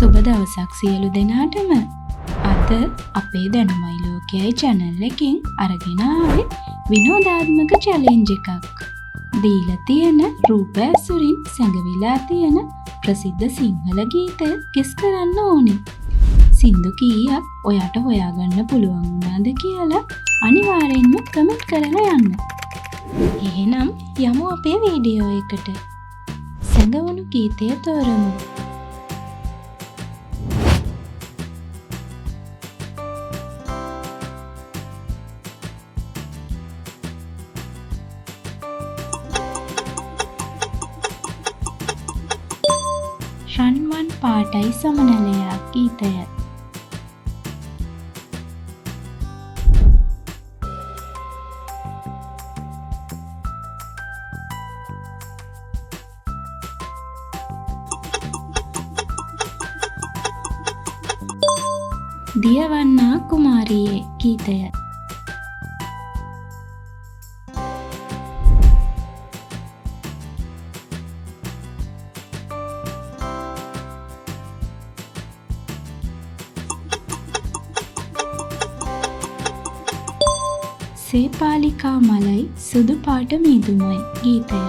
සුබ දවසක් සියලු දෙනාටම. අද අපේ දැනුමයි ලෝකයයි channel එකෙන් අරගෙන ආවේ විනෝදාත්මක challenge එකක්. දීලා තියෙන රූප ඇසුරින් සැඟවිලා තියෙන ප්‍රසිද්ධ සිංහල ගීතය guess කරන්න ඕනේ. සින්දු කීයක් ඔයාට හොයාගන්න පුළුවන් වුණාද කියලා අනිවාර්යෙන්ම කමෙන්ට් කරලා යන්න. එහෙනම් යමු අපේ වීඩියෝ එකට. සැඟවුණු ගීතය තෝරමු. රන්වන් පාටයි සමනලයා ගීතය. දියවන්නා කුමාරියේ ගීතය. සේපාලිකා මලයි සුදු පාට මීදුමයි ගීතය.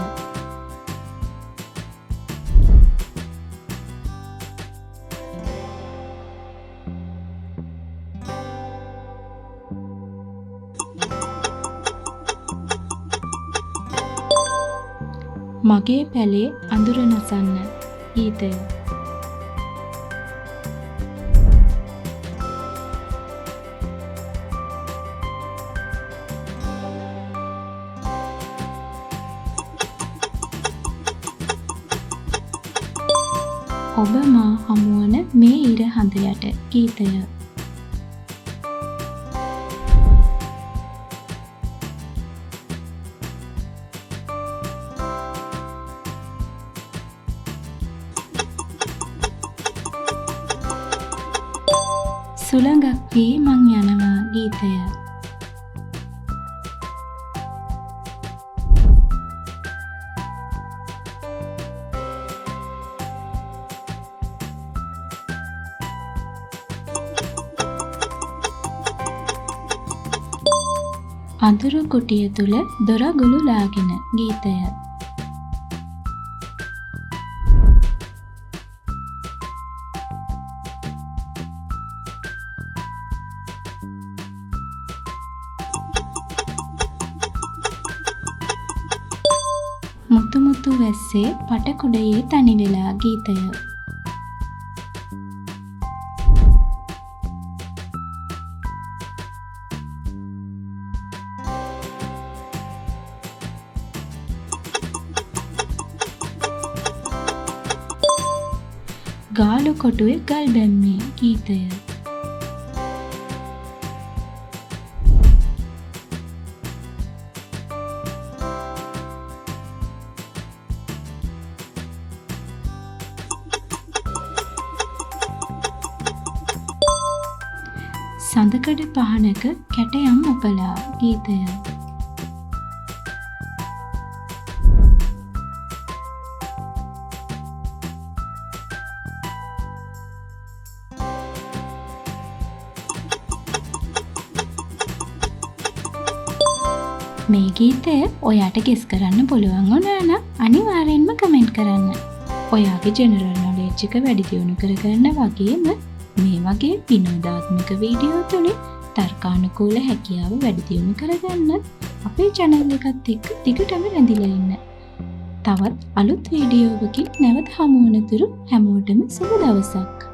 මගේ පැලේ අඳුර නසන්න ගීතය. ඔබ මා හමුවන මේ ඉර හඳ යට ගීතය. සුළඟක් වී මං යනවා ගීතය. අඳුරු කුටිය තුල දොරගුළු ලාගෙන ගීතය. මුතු මුතු වැස්සේ පටකුඩයේ තනි වෙලා ගීතය. ගාලු කොටුවේ ගල් බැම්මේ ගීතය. සඳකඩ පහනක කැටයම් උපලා ගීතය. මේ ගීතය ඔයාට ගෙස් කරන්න පුළුවන් වුණා නම් අනිවාර්යෙන්ම කමෙන්ට් කරන්න. ඔයාගේ ජෙනරල් නොලෙජ් එක වැඩි දියුණු කරගන්න වගේම මේ වගේ විනෝදාත්මක වීඩියෝ තුලින් තර්කානුකූල හැකියාව වැඩි දියුණු කරගන්නත් අපේ channel එකත් එක්ක දිගටම රැඳිලා ඉන්න. තවත් අලුත් වීඩියෝවකින් නැවත හමු වන තුරු හැමෝටම සුබ දවසක්.